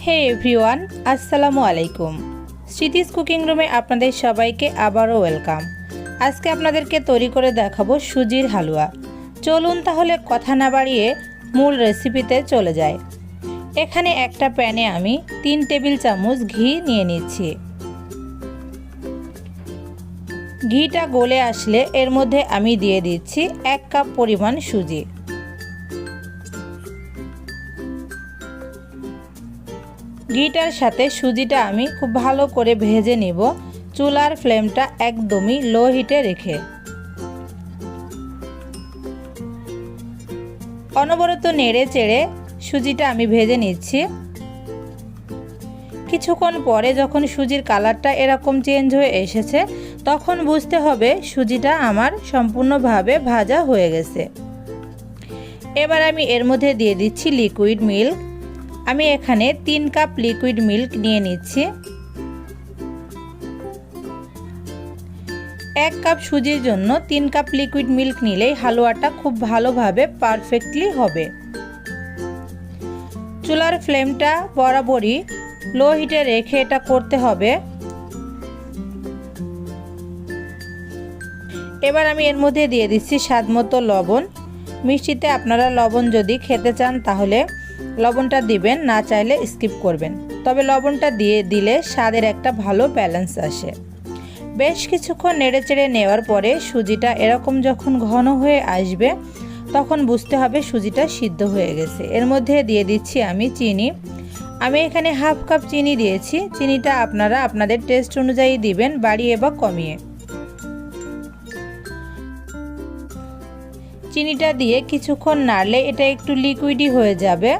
হে everyone, আসসালামু আলাইকুম। স্মৃতিস cooking রুমে আপনাদের সবাইকে আবারও ওয়েলকাম। আজকে আপনাদেরকে তৈরি করে দেখাবো সুজির হালুয়া। চলুন তাহলে কথা না বাড়িয়ে মূল রেসিপিতে চলে যাই। এখানে একটা প্যানে আমি 3 টেবিল চামচ ঘি নিয়ে নিচ্ছি। ঘিটা গলে আসলে এর মধ্যে আমি দিয়ে দিচ্ছি 1 কাপ পরিমাণ সুজি। ঘিটার সাথে সুজিটা আমি খুব ভালো করে ভেজে নিব, চুলার ফ্লেমটা একদমই লো হিটে রেখে। অনবরত নেড়ে চেড়ে সুজিটা আমি ভেজে নিচ্ছি। কিছুক্ষণ পরে যখন সুজির কালারটা এরকম চেঞ্জ হয়ে এসেছে, তখন বুঝতে হবে সুজিটা আমার সম্পূর্ণভাবে ভাজা হয়ে গেছে। এবার আমি এর মধ্যে দিয়ে দিচ্ছি লিকুইড মিল্ক। আমি এখানে 3 কাপ লিকুইড মিল্ক নিয়ে নিচ্ছি। 1 কাপ সুজির জন্য 3 কাপ লিকুইড মিল্ক নিলেই হালুয়াটা খুব ভালোভাবে পারফেক্টলি হবে। চুলার ফ্লেমটা বরাবরই লো হিটে রেখে এটা করতে হবে। এবার আমি এর মধ্যে দিয়ে দিচ্ছি স্বাদমতো লবণ। মিষ্টিতে আপনারা লবণ যদি খেতে চান তাহলে লবণটা দিবেন, না চাইলে স্কিপ করবেন। তবে লবণটা দিয়ে দিলে স্বাদের একটা ভালো ব্যালেন্স আসে। বেশ কিছুক্ষণ নেড়েচেড়ে নেওয়ার পরে সুজিটা এরকম যখন ঘন হয়ে আসবে, তখন বুঝতে হবে সুজিটা সিদ্ধ হয়ে গেছে। এর মধ্যে দিয়ে দিচ্ছি আমি চিনি। আমি এখানে হাফ কাপ চিনি দিয়েছি। চিনিটা আপনারা আপনাদের টেস্ট অনুযায়ী দিবেন, বাড়িয়ে বা কমিয়ে। চিনিটা দিয়ে কিছুক্ষণ নাড়লে এটা একটু লিকুইডই হয়ে যাবে।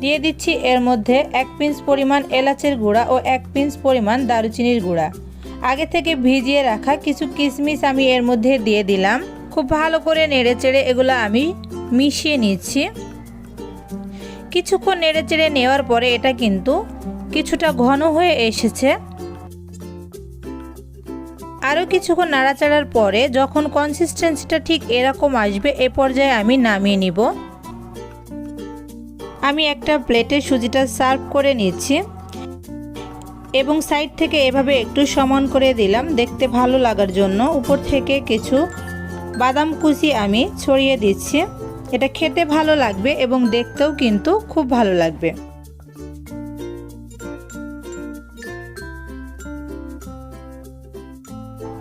দিয়ে দিচ্ছি এর মধ্যে 1 পিঞ্চ পরিমাণ এলাচের গুঁড়া ও 1 পিঞ্চ পরিমাণ দারুচিনির গুঁড়া। আগে থেকে ভিজিয়ে রাখা কিছু কিশমিশ আমি এর মধ্যে দিয়ে দিলাম। খুব ভালো করে নেড়েচেড়ে এগুলো আমি মিশিয়ে নিচ্ছি। কিছুক্ষণ নেড়েচেড়ে নেওয়ার পরে এটা কিন্তু কিছুটা ঘন হয়ে এসেছে। আরও কিছুক্ষণ নাড়াচাড়ার পরে যখন কনসিস্টেন্সিটা ঠিক এরকম আসবে, এ পর্যায়ে আমি নামিয়ে নিব। আমি একটা প্লেটে সুজিটা সার্ভ করে নিচ্ছি এবং সাইড থেকে এভাবে একটু সমান করে দিলাম দেখতে ভালো লাগার জন্য। উপর থেকে কিছু বাদাম কুচি আমি ছড়িয়ে দিচ্ছি। এটা খেতে ভালো লাগবে এবং দেখতেও কিন্তু খুব ভালো লাগবে।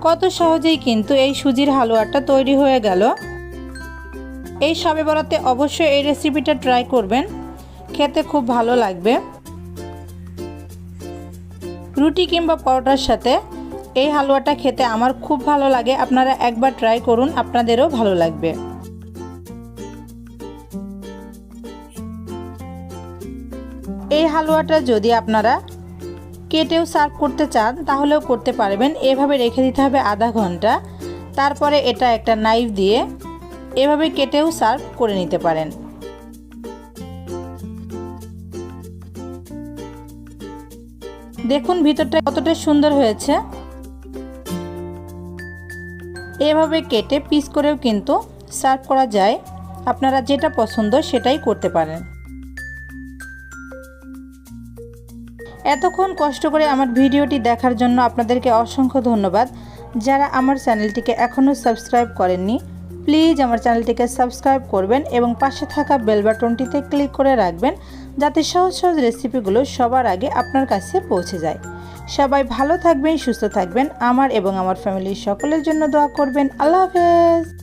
কত সহজেই কিন্তু এই সুজির হালুয়াটা তৈরি হয়ে গেল। এই শবে বরাতে অবশ্যই এই রেসিপিটা ট্রাই করবেন, খেতে খুব ভালো লাগবে। রুটি কিংবা পরোটার সাথে এই হালুয়াটা খেতে আমার খুব ভালো লাগে। আপনারা একবার ট্রাই করুন, আপনাদেরও ভালো লাগবে। এই হালুয়াটা যদি আপনারা কেটেও সার্ভ করতে চান তাহলেও করতে পারবেন। এভাবে রেখে দিতে হবে আধা ঘন্টা। তারপরে এটা একটা নাইফ দিয়ে এভাবে কেটেও সার্ভ করে নিতে পারেন। দেখুন ভিতরটা কতটা সুন্দর হয়েছে। এভাবে কেটে পিস করেও কিন্তু সার্ভ করা যায়। আপনারা যেটা পছন্দ সেটাই করতে পারেন। এতক্ষণ কষ্ট করে আমার ভিডিওটি দেখার জন্য আপনাদেরকে অসংখ্য ধন্যবাদ। যারা আমার চ্যানেলটিকে এখনও সাবস্ক্রাইব করেননি, প্লিজ আমার চ্যানেলটিকে সাবস্ক্রাইব করবেন এবং পাশে থাকা বেল বাটনটিতে ক্লিক করে রাখবেন, যাতে সহজ সহজ রেসিপিগুলো সবার আগে আপনার কাছে পৌঁছে যায়। সবাই ভালো থাকবেন, সুস্থ থাকবেন। আমার এবং আমার ফ্যামিলির সকলের জন্য দোয়া করবেন। আল্লাহ হাফেজ।